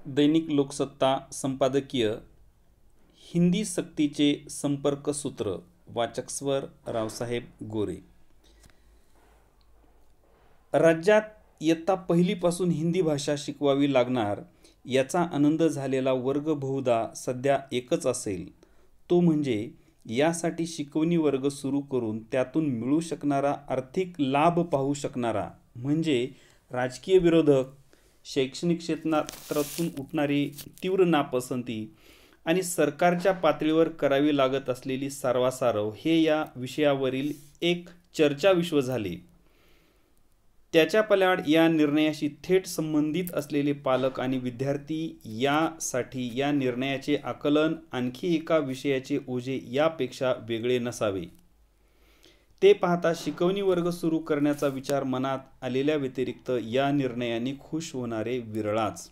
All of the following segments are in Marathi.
दैनिक लोकसत्ता संपादकीय हिंदी सक्तीचे संपर्क सूत्र वाचक स्वर रावसाहेब गोरे। राज्यात इयत्ता पहिलीपासून हिंदी भाषा शिकवावी लागणार याचा आनंद झालेला वर्ग बहुधा सध्या एकच असेल, तो म्हणजे यासाठी शिकवणी वर्ग सुरू करून त्यातून मिळू शकणारा आर्थिक लाभ पाहू शकणारा, म्हणजे राजकीय विरोधक, शैक्षणिक क्षेत्रातून उठणारी तीव्र नापसंती आणि सरकारच्या पातळीवर करावी लागत असलेली सारवासारव हे या विषयावरील एक चर्चाविश्व झाले। त्याच्या पल्याड या निर्णयाशी थेट संबंधित असलेले पालक आणि विद्यार्थी यासाठी या निर्णयाचे आकलन आणखी एका विषयाचे ओझे यापेक्षा वेगळे नसावे। ते पाहता शिकवणी वर्ग सुरू करण्याचा विचार मनात आलेल्या व्यतिरिक्त या निर्णयाने खुश होणारे विरळाच।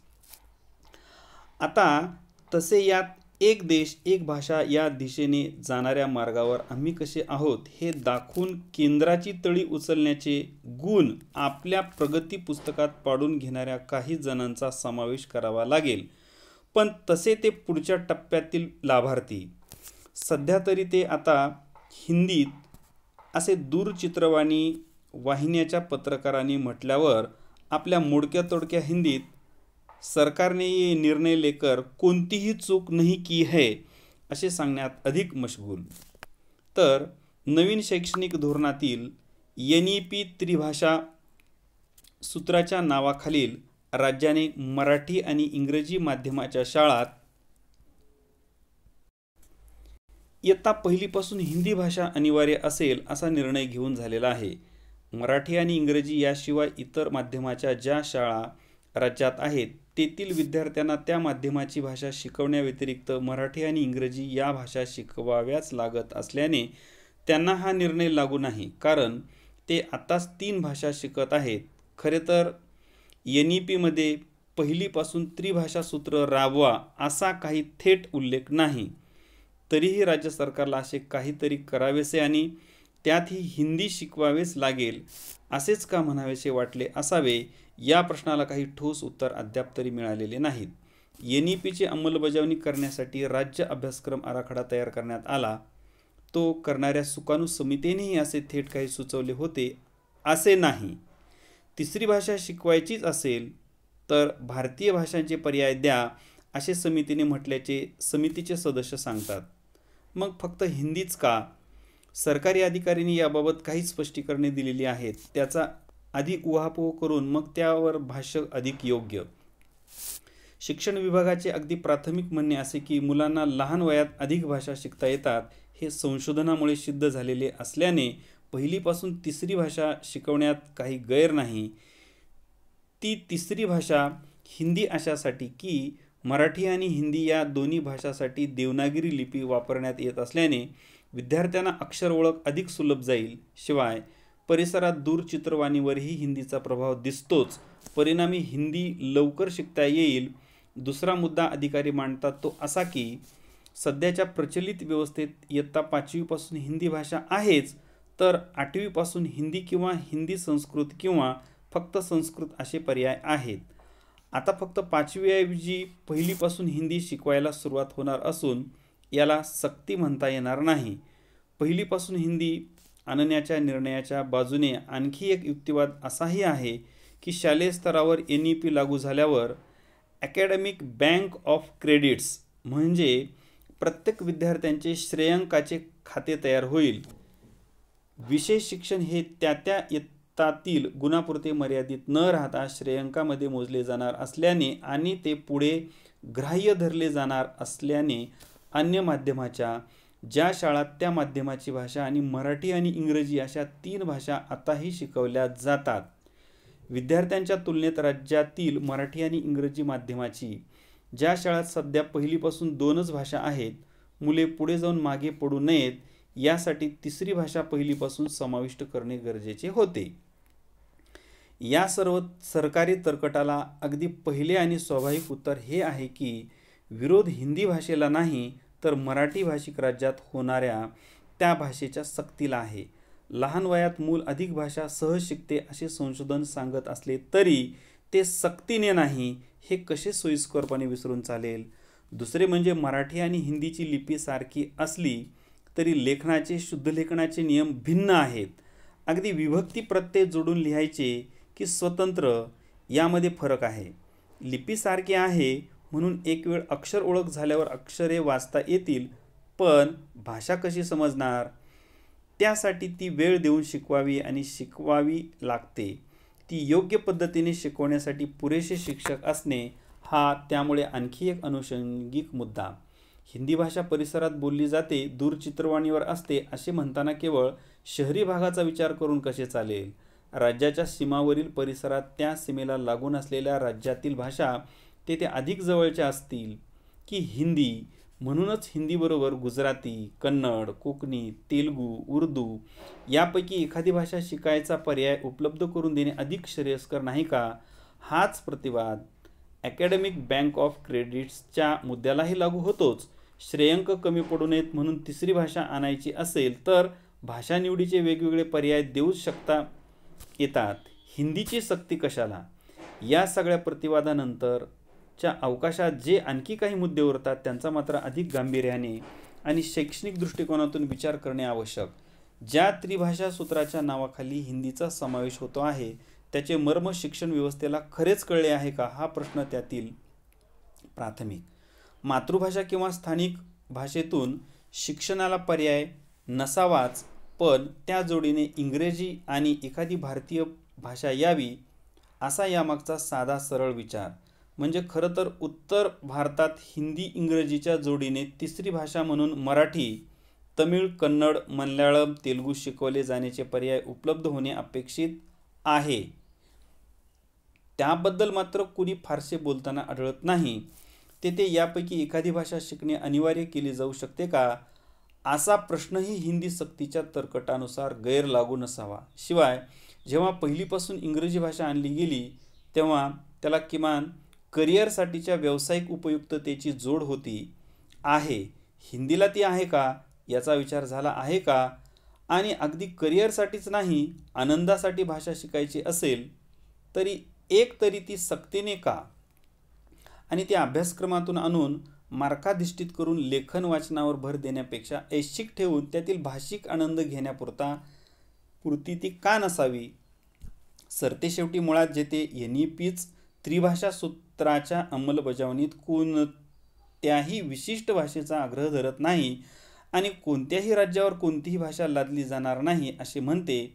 आता तसे यात एक देश एक भाषा या दिशेने जाणाऱ्या मार्गावर आम्ही कसे आहोत हे दाखवून केंद्राची तळी उचलण्याचे गुण आपल्या प्रगती पुस्तकात पाडून घेणाऱ्या काही जणांचा समावेश करावा लागेल, पण तसे ते पुढच्या टप्प्यातील लाभार्थी। सध्या तरी ते आता हिंदीत असे दूरचित्रवाणी वाहिन्याच्या पत्रकारांनी म्हटल्यावर आपल्या मोडक्या तोडक्या हिंदीत सरकार ने ये निर्णय लेकर कोणतीही चूक नहीं की है असे सांगण्यात अधिक मशगूल। तर नवीन शैक्षणिक धोरणातील NEP त्रिभाषा सूत्राच्या नावाखालील राज्याने मराठी आणि इंग्रजी माध्यमाच्या शाळात इयत्ता पहिलीपासून हिंदी भाषा अनिवार्य असेल असा निर्णय घेऊन झालेला आहे। मराठी आणि इंग्रजी याशिवाय इतर माध्यमाच्या ज्या शाळा राज्यात आहेत तेथील विद्यार्थ्यांना त्या माध्यमाची भाषा शिकवण्याव्यतिरिक्त मराठी आणि इंग्रजी या भाषा शिकवाव्याच लागत असल्याने त्यांना हा निर्णय लागू नाही, कारण ते आताच 3 भाषा शिकत आहेत। खरे तर NEP मध्ये पहिलीपासून त्रिभाषा सूत्र राबवा असा काही थेट उल्लेख नाही, तरीही राज्य सरकारला असे काहीतरी करावेसे आणि त्यातही हिंदी शिकवावेच लागेल असेच का म्हणावेसे वाटले असावे, या प्रश्नाला काही ठोस उत्तर अद्याप तरी मिळालेले नाहीत। NEPची अंमलबजावणी करण्यासाठी राज्य अभ्यासक्रम आराखडा तयार करण्यात आला, तो करणाऱ्या सुकाणू समितीनेही असे थेट काही सुचवले होते असे नाही। तिसरी भाषा शिकवायचीच असेल तर भारतीय भाषांचे पर्याय द्या असे समितीने म्हटल्याचे समितीचे सदस्य सांगतात। मग फक्त हिंदीच का? सरकारी अधिकाऱ्यांनी याबाबत काही स्पष्टीकरणे दिलेली आहेत, त्याचा आधी उहापोह करून मग त्यावर भाष्य अधिक योग्य। शिक्षण विभागाचे अगदी प्राथमिक म्हणणे असे की मुलांना लहान वयात अधिक भाषा शिकता येतात हे संशोधनामुळे सिद्ध झालेले असल्याने पहिलीपासून तिसरी भाषा शिकवण्यात काही गैर नाही। ती तिसरी भाषा हिंदी अशासाठी की मराठी आणि हिंदी या दोन्ही भाषांसाठी देवनागरी लिपी वापरण्यात येत असल्याने विद्यार्थ्यांना अक्षर ओळख अधिक सुलभ जाईल। शिवाय परिसरात दूरचित्रवाणीवरही हिंदीचा प्रभाव दिसतोच, परिणामी हिंदी लवकर शिकता येईल। दुसरा मुद्दा अधिकारी मांडतात तो असा की सध्याच्या प्रचलित व्यवस्थेत इयत्ता 5वी पासून हिंदी भाषा आहेच, तर 8वी पासून हिंदी किंवा हिंदी संस्कृत किंवा फक्त संस्कृत असे पर्याय आहेत। आता फक्त 5वी ऐवजी पहिलीपासून हिंदी शिकवायला सुरुवात होणार असून याला सक्ती म्हणता येणार नाही। पहिलीपासून हिंदी आणण्याच्या निर्णयाच्या बाजूने आणखी एक युक्तिवाद असाही आहे की शालेय स्तरावर NEP लागू झाल्यावर अकॅडमिक बँक ऑफ क्रेडिट्स म्हणजे प्रत्येक विद्यार्थ्यांचे श्रेयांकाचे खाते तयार होईल। विशेष शिक्षण हे त्या इयत्तातील गुणापुरते मर्यादित न राहता श्रेयांकामध्ये मोजले जाणार असल्याने आणि ते पुढे ग्राह्य धरले जाणार असल्याने अन्य माध्यमाच्या ज्या शाळात त्या माध्यमाची भाषा आणि मराठी आणि इंग्रजी अशा 3 भाषा आताही शिकवल्या जातात। विद्यार्थ्यांच्या तुलनेत राज्यातील मराठी आणि इंग्रजी माध्यमाची ज्या शाळात सध्या पहिलीपासून 2च भाषा आहेत, मुले पुढे जाऊन मागे पडू नयेत यासाठी तिसरी भाषा पहिलीपासून समाविष्ट करणे गरजेचे होते। या सर्व सरकारी तर्कटाला अगदी पहिले आणि स्वाभाविक उत्तर हे आहे की विरोध हिंदी भाषेला नाही तर मराठी भाषिक राज्यात होणाऱ्या त्या भाषेच्या सक्तीला आहे। लहान वयात मूल अधिक भाषा सहज शिकते असे संशोधन सांगत असले तरी ते सक्तीने नाही हे कसे सोयीस्करपणे विसरून चालेल? दुसरे म्हणजे मराठी आणि हिंदीची लिपी सारखी असली तरी लेखनाचे शुद्धलेखनाचे नियम भिन्न आहेत. अगदी विभक्ती प्रत्यय जोडून लिहायचे की स्वतंत्र यामध्ये फरक आहे. लिपी सारखी आहे म्हणून एक वेळ अक्षर ओळख झाल्यावर अक्षरे वाचता येतील, पण भाषा कशी समजणार? त्यासाठी ती वेळ देऊन शिकवावी आणि शिकवावी लागते. ती योग्य पद्धतीने शिकवण्यासाठी पुरेसे शिक्षक असणे हा त्यामुळे आणखी एक अनुषंगिक मुद्दा. हिंदी भाषा परिसरात बोलली जाते, दूरचित्रवाणीवर असते असे म्हणताना केवळ शहरी भागाचा विचार करून कसे चालेल? राज्याच्या सीमावरील परिसरात त्या सीमेला लागून असलेल्या राज्यातील भाषा तेथे अधिक जवळच्या असतील की हिंदी? म्हणूनच हिंदीबरोबर गुजराती, कन्नड, कोकणी, तेलुगू, उर्दू यापैकी एखादी भाषा शिकायचा पर्याय उपलब्ध करून देणे अधिक श्रेयस्कर नाही का? हाच प्रतिवाद अकॅडमिक बँक ऑफ क्रेडिट्सच्या मुद्द्यालाही लागू होतोच. श्रेयांक कमी पडू नयेत म्हणून तिसरी भाषा आणायची असेल तर भाषा निवडीचे वेगवेगळे पर्याय देऊच शकता येतात. हिंदीची सक्ती कशाला? या सगळ्या प्रतिवादानंतरच्या अवकाशात जे आणखी काही मुद्दे उरतात त्यांचा मात्र अधिक गांभीर्याने आणि शैक्षणिक दृष्टिकोनातून विचार करणे आवश्यक. ज्या त्रिभाषा सूत्राच्या नावाखाली हिंदीचा समावेश होतो आहे त्याचे मर्म शिक्षण व्यवस्थेला खरेच कळले आहे का? हा प्रश्न त्यातील प्राथमिक. मातृभाषा किंवा स्थानिक भाषेतून शिक्षणाला पर्याय नसावाच, पण त्या जोडीने इंग्रजी आणि एखादी भारतीय भाषा यावी असा यामागचा साधा सरळ विचार. म्हणजे खरं तर उत्तर भारतात हिंदी इंग्रजीच्या जोडीने तिसरी भाषा म्हणून मराठी, तमिळ, कन्नड, मल्याळम, तेलुगू शिकवले जाण्याचे पर्याय उपलब्ध होणे अपेक्षित आहे. त्याबद्दल मात्र कुणी फारसे बोलताना आढळत नाही. तेथे यापैकी एखादी भाषा शिकणे अनिवार्य केली जाऊ शकते का? असा प्रश्नही हिंदी सक्तीच्या तर्कटानुसार गैर लागू नसावा. शिवाय जेव्हा पहिलीपासून इंग्रजी भाषा आणली गेली तेव्हा त्याला किमान करिअरसाठीच्या व्यावसायिक उपयुक्ततेची जोड होती. आहे. हिंदीला ती आहे का याचा विचार झाला आहे का? आणि अगदी करिअरसाठीच नाही, आनंदासाठी भाषा शिकायची असेल तरी तरी ती सक्तीने का? आणि त्या अभ्यासक्रमातून आणून मार्काधिष्ठित करून लेखन वाचनावर भर देण्यापेक्षा ऐच्छिक ठेवून त्यातील भाषिक आनंद घेण्यापुरती ती का नसावी? सरतेशेवटी मुळात जेथे NEPच त्रिभाषा सूत्राच्या अंमलबजावणीत कोणत्याही विशिष्ट भाषेचा आग्रह धरत नाही आणि कोणत्याही राज्यावर कोणतीही भाषा लादली जाणार नाही असे म्हणते,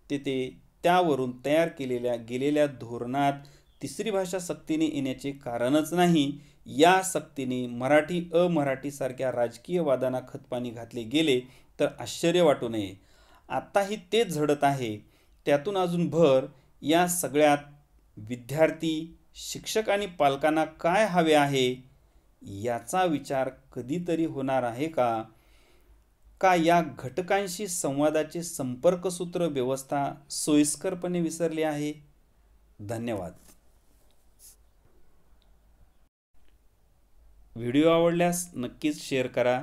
तेथे त्यावरून तयार केलेल्या गेलेल्या धोरणात तिसरी भाषा सक्तीने येण्याचे कारणच नाही. या सक्तीने मराठी अमराठी सारख्या राजकीय वादांना खतपाणी घातले गेले तर आश्चर्य वाटू नये. आत्ताही तेच झडत आहे. त्यातून अजून भर या सगळ्यात विद्यार्थी, शिक्षक आणि पालकांना काय हवे आहे याचा विचार कधीतरी होणार आहे का? का या घटकांशी संवादाचे संपर्कसूत्र व्यवस्था सोयीस्करपणे विसरली आहे? धन्यवाद. व्हिडिओ आवडल्यास नक्कीच शेअर करा.